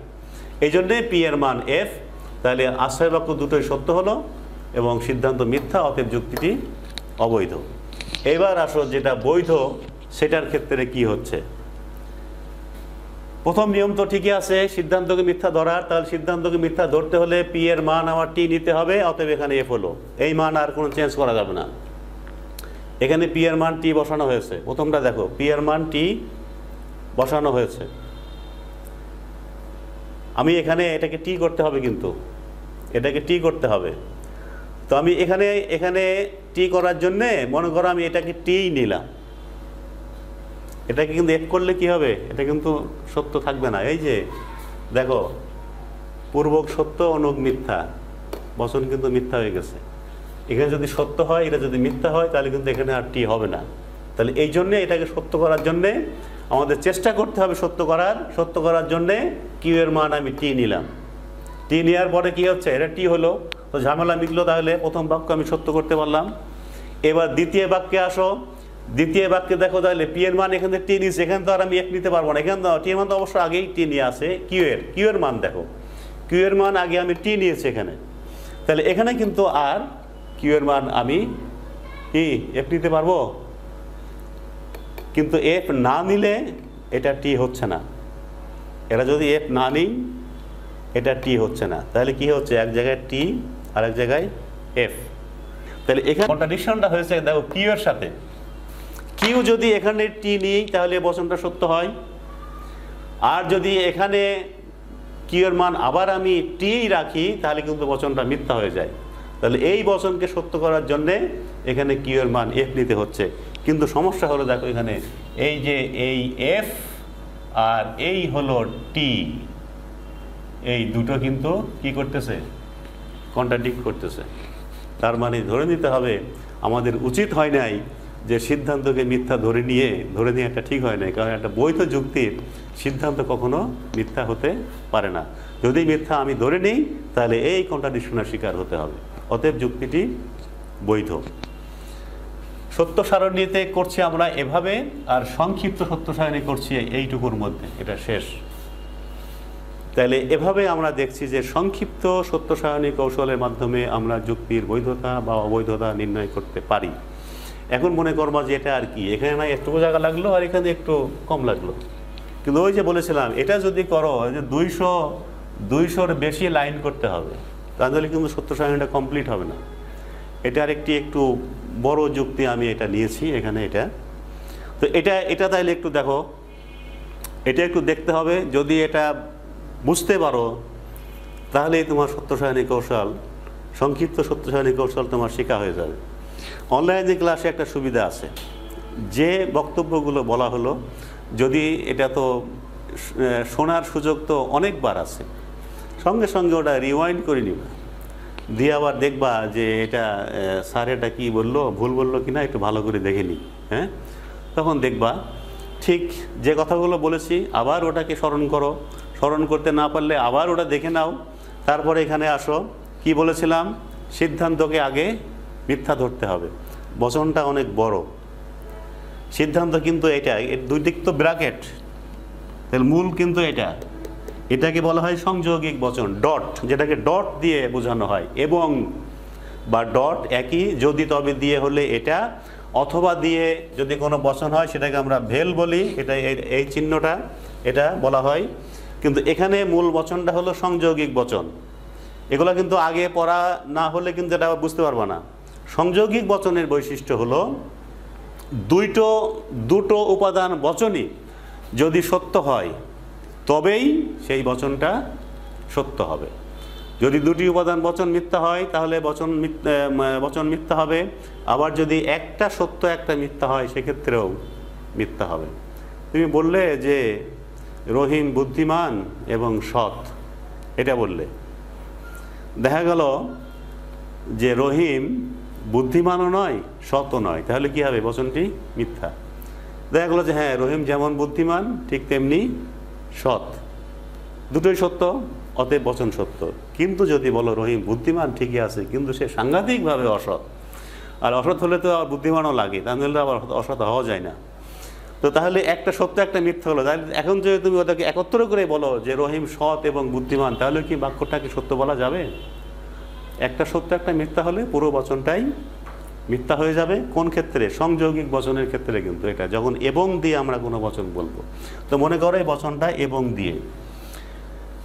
এই জন্যে পি এর মান এফ। তাহলে আশ্রয় বাক্য দুটোই সত্য হলো এবং সিদ্ধান্ত মিথ্যা, অতএব যুক্তিটি অবৈধ। এবার আসো যেটা বৈধ সেটার ক্ষেত্রে কি হচ্ছে। প্রথম নিয়ম তো ঠিকই আছে, সিদ্ধান্তকে মিথ্যা ধরার। তাহলে সিদ্ধান্তকে মিথ্যা ধরতে হলে পি এর মান আমার টি নিতে হবে, অতএব এখানে এফ হলো। এই মান আর কোনো চেঞ্জ করা যাবে না। এখানে পি এর মান টি বসানো হয়েছে। প্রথমটা দেখো, পি এর মান টি বসানো হয়েছে। আমি এখানে এটাকে টি করতে হবে, কিন্তু এটাকে টি করতে হবে। তো আমি এখানে টি করার জন্যে মনে করো আমি এটাকে টি নিলাম। এটাকে কিন্তু এফ করলে কি হবে? এটা কিন্তু সত্য থাকবে না। এই যে দেখো, পূর্বক সত্য অনুগ মিথ্যা, বচন কিন্তু মিথ্যা হয়ে গেছে। এখানে যদি সত্য হয়, এটা যদি মিথ্যা হয়, তাহলে কিন্তু এখানে আর টি হবে না। তাহলে এই জন্যে এটাকে সত্য করার জন্যে আমাদের চেষ্টা করতে হবে সত্য করার। সত্য করার জন্যে কিউ এর মান আমি টি নিলাম। টি নেওয়ার পরে কি হচ্ছে? এটা টি হলো, তো ঝামেলা মিটলো। তাহলে প্রথম বাক্য আমি সত্য করতে পারলাম। এবার দ্বিতীয় বাক্যে আসো। দ্বিতীয় বাক্যে দেখো তাহলে পি এর মান এখানে টি নিচ্ছে, এখানে তো আর আমি এফ নিতে পারবো না, এখানে টি এর মান তো অবশ্য আগেই টি নিয়ে আসে। কিউ এর মান দেখো, কিউ এর মান আগে আমি টি নিয়েছি এখানে, তাহলে এখানে কিন্তু আর কিউ এর মান আমি কি এফ নিতে পারবো, কিন্তু এফ না নিলে এটা টি হচ্ছে না। এরা যদি এফ না নিই এটা টি হচ্ছে না, তাহলে কি হচ্ছে, এক জায়গায় টি আর এক জায়গায় এফ। তাহলে এখানে কন্ট্রাডিকশনটা হয়েছে দেখো কিউ এর সাথে। কিউ যদি এখানে টি নিই তাহলে বচনটা সত্য হয়, আর যদি এখানে কিউ এর মান আবার আমি টি রাখি তাহলে কিন্তু বচনটা মিথ্যা হয়ে যায়। তাহলে এই বচনকে সত্য করার জন্যে এখানে কিউ এর মান এফ নিতে হচ্ছে। কিন্তু সমস্যা হলো দেখো এখানে এই যে এই এফ আর এই হলো টি, এই দুটো কিন্তু কি করতেছে, কন্ট্রাডিক্ট করতেছে। তার মানে ধরে নিতে হবে আমাদের উচিত হয় নাই যে সিদ্ধান্তকে মিথ্যা ধরে নিয়ে একটা ঠিক হয় নাই, কারণ একটা বৈধ যুক্তির সিদ্ধান্ত কখনো মিথ্যা হতে পারে না। যদি মিথ্যা আমি ধরে নিই তাহলে এই কন্ট্রাডিকশনের শিকার হতে হবে, অতএব যুক্তিটি বৈধ। সত্য সারণীতে করছি আমরা এভাবে, আর সংক্ষিপ্ত সত্য সারণী করছি এইটুকুর মধ্যে, এটা শেষ। তাহলে এভাবে আমরা দেখছি যে সংক্ষিপ্ত সত্য সারণী কৌশলের মাধ্যমে আমরা যুক্তির বৈধতা বা অবৈধতা নির্ণয় করতে পারি। এখন মনে করবো যে এটা আর কি, এখানে না একটু জায়গা লাগলো আর এখানে একটু কম লাগলো, কিন্তু ওই যে বলেছিলাম এটা যদি করো যে 200-200-র বেশি লাইন করতে হবে, তাহলে কিন্তু সত্য সারণীটা কমপ্লিট হবে না। এটার একটু বড় যুক্তি আমি এটা নিয়েছি এখানে এটা। তো এটা তাইলে একটু দেখো, এটা একটু দেখতে হবে, যদি এটা বুঝতে পারো তাহলেই তোমার সত্য সারণী কৌশল, সংক্ষিপ্ত সত্য সারণী কৌশল তোমার শেখা হয়ে যাবে। অনলাইনে ক্লাসে একটা সুবিধা আছে, যে বক্তব্যগুলো বলা হলো যদি এটা তো শোনার সুযোগ তো অনেকবার আছে, সঙ্গে সঙ্গে ওটা রিওয়াইন্ড করে নিবা, দিয়ে আবার দেখবা যে এটা স্যার এটা কী বললো, ভুল বললো কিনা একটু ভালো করে দেখে নিই। হ্যাঁ, তখন দেখবা ঠিক যে কথাগুলো বলেছি আবার ওটাকে স্মরণ করো, স্মরণ করতে না পারলে আবার ওটা দেখে নাও, তারপরে এখানে আসো। কি বলেছিলাম, সিদ্ধান্তকে আগে মিথ্যা ধরতে হবে। বচনটা অনেক বড়, সিদ্ধান্ত কিন্তু এটা, এর দুই দিক তো ব্র্যাকেট, তাহলে মূল কিন্তু এটাকে বলা হয় সংযোগিক বচন, ডট, যেটাকে ডট দিয়ে বোঝানো হয়, এবং বা ডট একই, যদি তবে দিয়ে হলে এটা, অথবা দিয়ে যদি কোনো বচন হয় সেটাকে আমরা ভেল বলি, এটা এই চিহ্নটা এটা বলা হয়। কিন্তু এখানে মূল বচনটা হলো সংযোগিক বচন। এগুলো কিন্তু আগে পড়া না হলে কিন্তু এটা বুঝতে পারবা না। সংযোগিক বচনের বৈশিষ্ট্য হলো দুটো উপাদান বচনই যদি সত্য হয় তবেই সেই বচনটা সত্য হবে। যদি দুটি উপাদান বচন মিথ্যা হয় তাহলে বচন মিথ্যা হবে, আবার যদি একটা সত্য একটা মিথ্যা হয় সেক্ষেত্রেও মিথ্যা হবে। তুমি বললে যে রহিম বুদ্ধিমান এবং সৎ, এটা বললে, দেখা গেল যে রহিম বুদ্ধিমানও নয় সৎও নয়, তাহলে কি হবে, বচনটি মিথ্যা। দেখা গেলো যে হ্যাঁ রহিম যেমন বুদ্ধিমান ঠিক তেমনি সৎ, দুটোই সত্য, অতএব বচন সত্য। কিন্তু যদি বলো রহিম বুদ্ধিমান ঠিকই আছে কিন্তু সে সাংঘাতিকভাবে অসৎ, আর অসৎ হলে তো বুদ্ধিমানও লাগে, তাহলে আবার অসৎ হওয়া যায় না, তো তাহলে একটা সত্য একটা মিথ্যা হলো। তাহলে এখন যদি তুমি ওটাকে একত্র করে বলো যে রহিম সৎ এবং বুদ্ধিমান, তাহলে কি বাক্যটাকে সত্য বলা যাবে? একটা সত্য একটা মিথ্যা হলে পুরো বচনটাই মিথ্যা হয়ে যাবে। কোন ক্ষেত্রে? সংযোগিক বচনের ক্ষেত্রে। কিন্তু এটা যখন এবং দিয়ে আমরা কোনো বচন বলবো, তো মনে করো এই বচনটা এবং দিয়ে,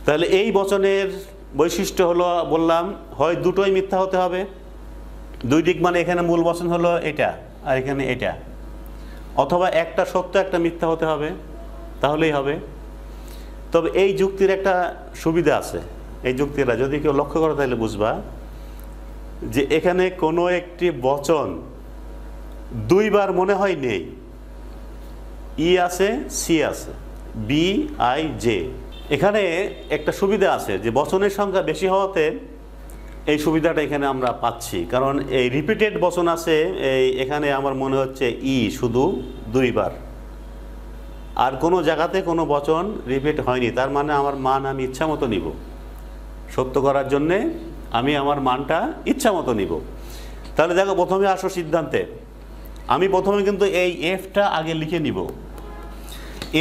তাহলে এই বচনের বৈশিষ্ট্য হলো বললাম হয় দুটোই মিথ্যা হতে হবে, দুই দিক মানে এখানে মূল বচন হলো এটা আর এখানে এটা, অথবা একটা সত্য একটা মিথ্যা হতে হবে, তাহলেই হবে। তবে এই যুক্তির একটা সুবিধা আছে, এই যুক্তিটা যদি কেউ লক্ষ্য করো তাহলে বুঝবা যে এখানে কোনো একটি বচন দুইবার মনে হয় নেই, ই আছে সি আছে, বি আই জে। এখানে একটা সুবিধা আছে যে বচনের সংখ্যা বেশি হওয়াতে এই সুবিধাটা এখানে আমরা পাচ্ছি, কারণ এই রিপিটেড বচন আছে এখানে আমার মনে হচ্ছে ই শুধু দুইবার, আর কোনো জায়গাতে কোনো বচন রিপিট হয়নি। তার মানে আমার মান আমি ইচ্ছা মতো নিব, সত্য করার জন্যে আমি আমার মানটা ইচ্ছা মতো নিব। তাহলে দেখো প্রথমে আসো সিদ্ধান্তে। আমি প্রথমে কিন্তু এই এফটা আগে লিখে নিব।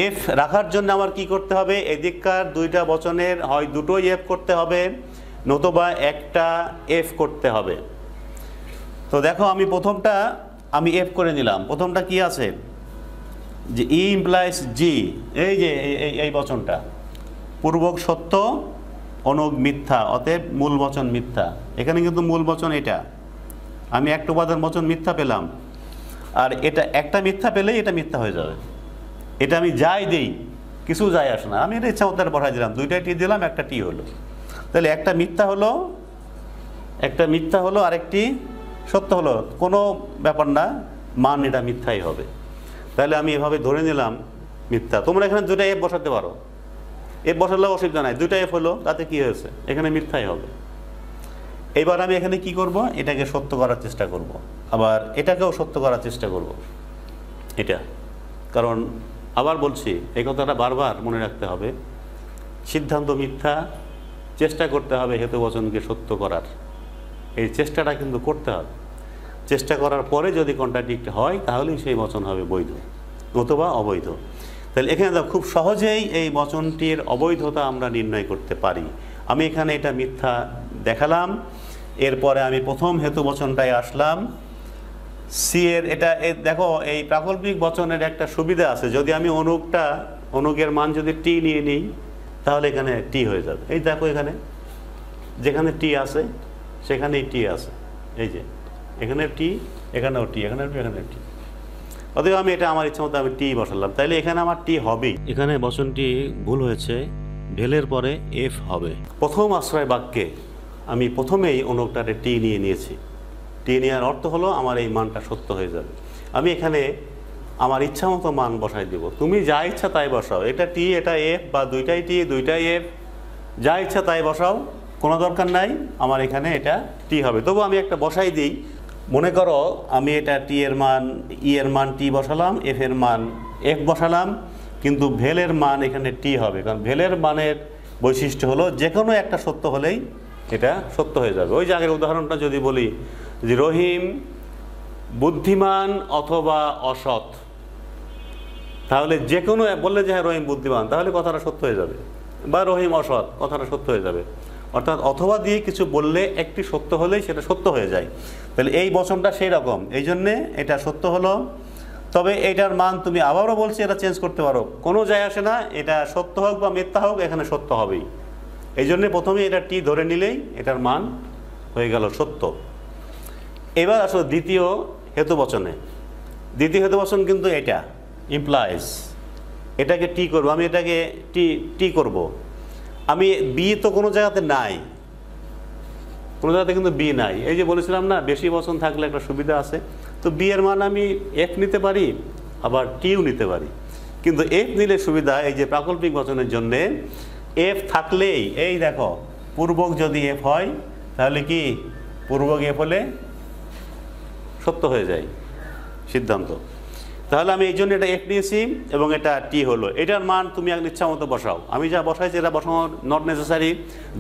এফ রাখার জন্য আমার কি করতে হবে, এদিককার দুইটা বচনের হয় দুটোই এফ করতে হবে, নতুবা একটা এফ করতে হবে। তো দেখো আমি প্রথমটা আমি এফ করে নিলাম। প্রথমটা কি আছে, যে ই ইমপ্লাইজ জি, এই যে এই বচনটা পূর্বক সত্য অনুগ মিথ্যা, অতএব মূল বচন মিথ্যা। এখানে কিন্তু মূল বচন এটা, আমি একটা উপাদান বচন মিথ্যা পেলাম, আর এটা একটা মিথ্যা পেলেই এটা মিথ্যা হয়ে যাবে। এটা আমি যাই দিই কিছু যায় আসে না, আমি এটা ইচ্ছা মতো বসাই দিলাম, দুইটা টি দিলাম, একটা টি হলো। তাহলে একটা মিথ্যা হলো আরেকটি সত্য হলো, কোনো ব্যাপার না, মান এটা মিথ্যাই হবে। তাহলে আমি এভাবে ধরে নিলাম মিথ্যা। তোমরা এখানে দুটা এফ বসাতে পারো, এফ বসালেও অসুবিধা নাই, দুটা এফ হলো, তাতে কি হয়েছে, এখানে মিথ্যাই হবে। এবার আমি এখানে কি করব, এটাকে সত্য করার চেষ্টা করব, আবার এটাকেও সত্য করার চেষ্টা করব। এটা কারণ আবার বলছি, এই কথাটা বারবার মনে রাখতে হবে, সিদ্ধান্ত মিথ্যা, চেষ্টা করতে হবে হেতুবচনকে সত্য করার। এই চেষ্টাটা কিন্তু করতে হবে। চেষ্টা করার পরে যদি কন্ট্রাডিক্ট হয় তাহলেই সেই বচন হবে বৈধ, অথবা অবৈধ। তাহলে এখানে খুব সহজেই এই বচনটির অবৈধতা আমরা নির্ণয় করতে পারি। আমি এখানে এটা মিথ্যা দেখালাম, এরপরে আমি প্রথম হেতুবচনটায় আসলাম, সি এর এটা দেখো এই প্রাকল্পিক বচনের একটা সুবিধা আছে, যদি আমি অনুগের মান যদি টি নিয়ে নিই তাহলে এখানে টি হয়ে যাবে। এই দেখো এখানে যেখানে টি আছে সেখানেই টি আছে, এই যে এখানে টি, এখানেও টি, এখানে টি, এখানে টি। অতএব আমি এটা আমার ইচ্ছা মতো আমি টি বসালাম, তাইলে এখানে আমার টি হবেই। এখানে বচনটি ভুল হয়েছে, ভেলের পরে এফ হবে। প্রথম আশ্রয় বাক্যে আমি প্রথমেই অনুগটারে টি নিয়ে নিয়েছি। টি নেওয়ার অর্থ হলো আমার এই মানটা সত্য হয়ে যাবে। আমি এখানে আমার ইচ্ছা মতো মান বসাই দেব, তুমি যা ইচ্ছা তাই বসাও, এটা টি এটা এফ, বা দুইটাই টি দুইটাই এফ, যা ইচ্ছা তাই বসাও, কোনো দরকার নাই, আমার এখানে এটা টি হবে। তবু আমি একটা বসাই দিই, মনে করো আমি এটা টি এর মান ই এর মান টি বসালাম, এফ এর মান এফ বসালাম, কিন্তু ভেলের মান এখানে টি হবে, কারণ ভেলের মানের বৈশিষ্ট্য হলো যে কোনো একটা সত্য হলেই এটা সত্য হয়ে যাবে। ওই যে আগের উদাহরণটা যদি বলি যে রহিম বুদ্ধিমান অথবা অসৎ, তাহলে যে কোনো বললে যে হ্যাঁ রহিম বুদ্ধিমান, তাহলে কথাটা সত্য হয়ে যাবে, বা রহিম অসৎ কথাটা সত্য হয়ে যাবে। অর্থাৎ অথবা দিয়ে কিছু বললে একটি সত্য হলেই সেটা সত্য হয়ে যায়। তাহলে এই বচনটা সেই রকম, এই জন্যে এটা সত্য হলো। তবে এটার মান তুমি আবারও বলছি এটা চেঞ্জ করতে পারো, কোনো যায় আসে না, এটা সত্য হোক বা মিথ্যা হোক এখানে সত্য হবেই। এই জন্যে প্রথমে এটা টি ধরে নিলেই এটার মান হয়ে গেল সত্য। এবার আসলে দ্বিতীয় হেতুবচনে, দ্বিতীয় হেতুবচন কিন্তু এটা ইমপ্লাইজ, এটাকে টি করবো, আমি এটাকে টি করব। আমি বি তো কোনো জায়গাতে নাই, কোনো জায়গাতে কিন্তু বি নাই। এই যে বলেছিলাম না বেশি বচন থাকলে একটা সুবিধা আছে, তো বি এর মান আমি এফ নিতে পারি, আবার টিও নিতে পারি। কিন্তু এফ নিলে সুবিধা, এই যে প্রাকল্পিক বচনের জন্যে এফ থাকলেই, এই দেখো পূর্বক যদি এফ হয় তাহলে কি পূর্বক এফ হলে সত্য হয়ে যায় সিদ্ধান্ত। তাহলে আমি এই জন্য এটা এফ নিয়েছি এবং এটা টি হলো। এটার মান তুমি এক ইচ্ছা মতো বসাও, আমি যা বসাইছি এটা বসানো নট নেসেসারি,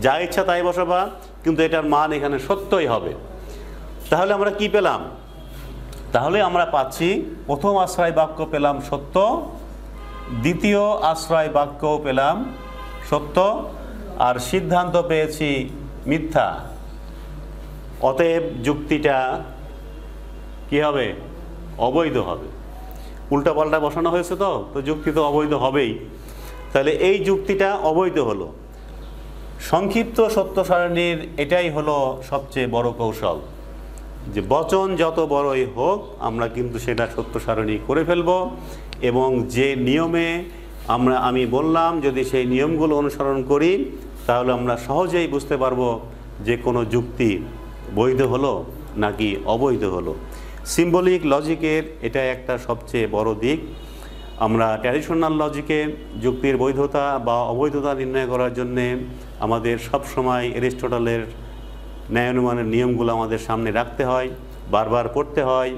যা ইচ্ছা তাই বসাবা, কিন্তু এটার মান এখানে সত্যই হবে। তাহলে আমরা কি পেলাম, তাহলে আমরা পাচ্ছি প্রথম আশ্রয় বাক্য পেলাম সত্য, দ্বিতীয় আশ্রয় বাক্যও পেলাম সত্য, আর সিদ্ধান্ত পেয়েছি মিথ্যা। অতএব যুক্তিটা কি হবে, অবৈধ হবে। উল্টাপাল্টা বসানো হয়েছে, তো যুক্তি তো অবৈধ হবেই। তাহলে এই যুক্তিটা অবৈধ হলো। সংক্ষিপ্ত সত্য সারণীর এটাই হলো সবচেয়ে বড় কৌশল, যে বচন যত বড়ই হোক আমরা কিন্তু সেটা সত্য সারণী করে ফেলব, এবং যে নিয়মে আমি বললাম যদি সেই নিয়মগুলো অনুসরণ করি তাহলে আমরা সহজেই বুঝতে পারবো যে কোনো যুক্তি বৈধ হলো নাকি অবৈধ হলো। সিম্বলিক লজিকের এটা একটা সবচেয়ে বড় দিক। আমরা ট্র্যাডিশনাল লজিকে যুক্তির বৈধতা বা অবৈধতা নির্ণয় করার জন্যে আমাদের সবসময় অ্যারিস্টটলের ন্যায় অনুমানের নিয়মগুলো আমাদের সামনে রাখতে হয়, বারবার পড়তে হয়,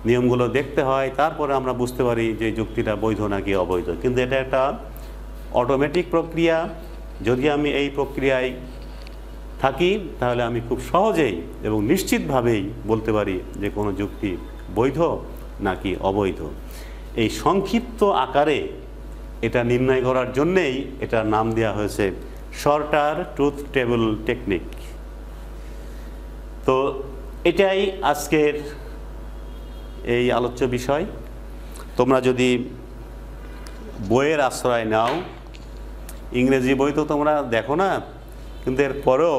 নিয়মগুলো দেখতে হয়, তারপরে আমরা বুঝতে পারি যে যুক্তিটা বৈধ নাকি অবৈধ। কিন্তু এটা একটা অটোমেটিক প্রক্রিয়া, যদি আমি এই প্রক্রিয়ায় থাকি তাহলে আমি খুব সহজেই এবং নিশ্চিতভাবেই বলতে পারি যে কোনো যুক্তি বৈধ নাকি অবৈধ। এই সংক্ষিপ্ত আকারে এটা নির্ণয় করার জন্যেই এটার নাম দেওয়া হয়েছে শর্টার ট্রুথ টেবল টেকনিক। তো এটাই আজকের এই আলোচ্য বিষয়। তোমরা যদি বইয়ের আশ্রয় নাও, ইংরেজি বই তো তোমরা দেখো না, কিন্তু এরপরেও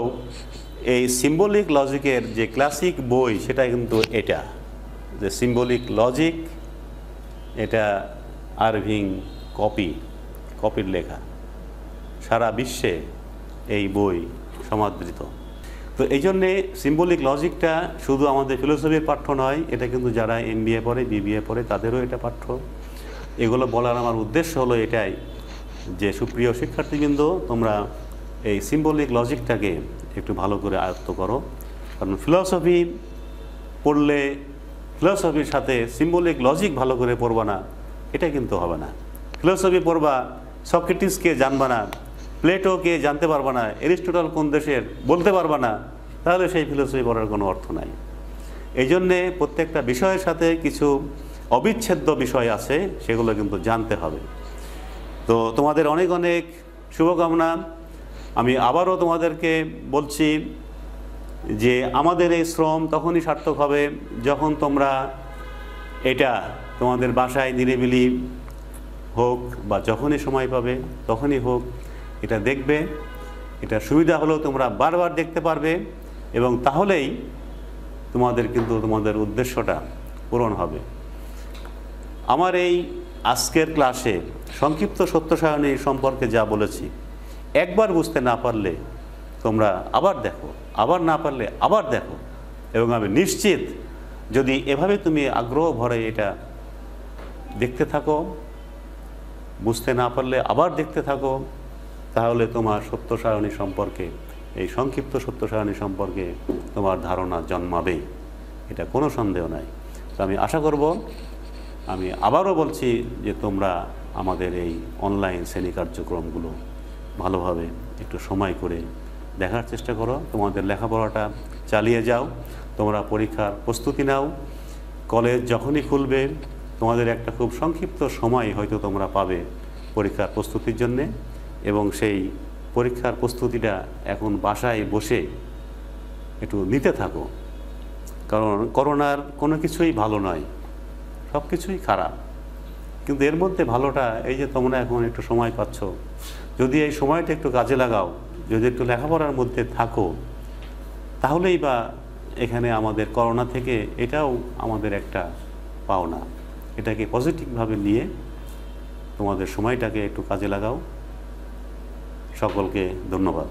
এই সিম্বলিক লজিকের যে ক্লাসিক বই সেটা কিন্তু এটা, যে সিম্বলিক লজিক, এটা আরভিং কপির লেখা। সারা বিশ্বে এই বই সমাদৃত। তো এই জন্যে সিম্বলিক লজিকটা শুধু আমাদের ফিলোসফির পাঠ্য নয়, এটা কিন্তু যারা MBA পড়ে BBA পড়ে তাদেরও এটা পাঠ্য। এগুলো বলার আমার উদ্দেশ্য হলো এটাই যে সুপ্রিয় শিক্ষার্থীবৃন্দ, তোমরা এই সিম্বলিক লজিকটাকে একটু ভালো করে আয়ত্ত করো। কারণ ফিলসফি পড়লে ফিলসফির সাথে সিম্বলিক লজিক ভালো করে পড়বা না, এটা কিন্তু হবে না। ফিলসফি পড়বা, সক্রেটিসকে জানবা না, প্লেটোকে জানতে পারবা না, অ্যারিস্টটল কোন দেশের বলতে পারবা না, তাহলে সেই ফিলসফি পড়ার কোনো অর্থ নাই। এই জন্যে প্রত্যেকটা বিষয়ের সাথে কিছু অবিচ্ছেদ্য বিষয় আছে, সেগুলো কিন্তু জানতে হবে। তো তোমাদের অনেক অনেক শুভকামনা। আমি আবারও তোমাদেরকে বলছি যে আমাদের এই শ্রম তখনই সার্থক হবে যখন তোমরা এটা তোমাদের বাসায় নিরিবিলি হোক বা যখনই সময় পাবে তখনই হোক এটা দেখবে। এটা সুবিধা হলেও তোমরা বারবার দেখতে পারবে এবং তাহলেই তোমাদের কিন্তু তোমাদের উদ্দেশ্যটা পূরণ হবে। আমার এই আজকের ক্লাসে সংক্ষিপ্ত সত্য সারণী সম্পর্কে যা বলেছি, একবার বুঝতে না পারলে তোমরা আবার দেখো, আবার না পারলে আবার দেখো, এবং আমি নিশ্চিত যদি এভাবে তুমি আগ্রহ ভরে এটা দেখতে থাকো, বুঝতে না পারলে আবার দেখতে থাকো, তাহলে তোমার সত্য সারণী সম্পর্কে, এই সংক্ষিপ্ত সত্য সারণী সম্পর্কে তোমার ধারণা জন্মাবেই, এটা কোনো সন্দেহ নাই। তো আমি আশা করব, আমি আবারও বলছি যে তোমরা আমাদের এই অনলাইন শ্রেণী কার্যক্রমগুলো ভালোভাবে একটু সময় করে দেখার চেষ্টা করো। তোমাদের লেখাপড়াটা চালিয়ে যাও, তোমরা পরীক্ষার প্রস্তুতি নাও। কলেজ যখনই খুলবে তোমাদের একটা খুব সংক্ষিপ্ত সময় হয়তো তোমরা পাবে পরীক্ষার প্রস্তুতির জন্যে, এবং সেই পরীক্ষার প্রস্তুতিটা এখন বাসায় বসে একটু নিতে থাকো। কারণ করোনার কোনো কিছুই ভালো নয়, সব কিছুই খারাপ, কিন্তু এর মধ্যে ভালোটা এই যে তোমরা এখন একটু সময় পাচ্ছ, যদি এই সময়টা একটু কাজে লাগাও, যদি একটু লেখাপড়ার মধ্যে থাকো, তাহলেই বা এখানে আমাদের করোনা থেকে এটাও আমাদের একটা পাওনা। এটাকে পজিটিভভাবে নিয়ে তোমাদের সময়টাকে একটু কাজে লাগাও। সকলকে ধন্যবাদ।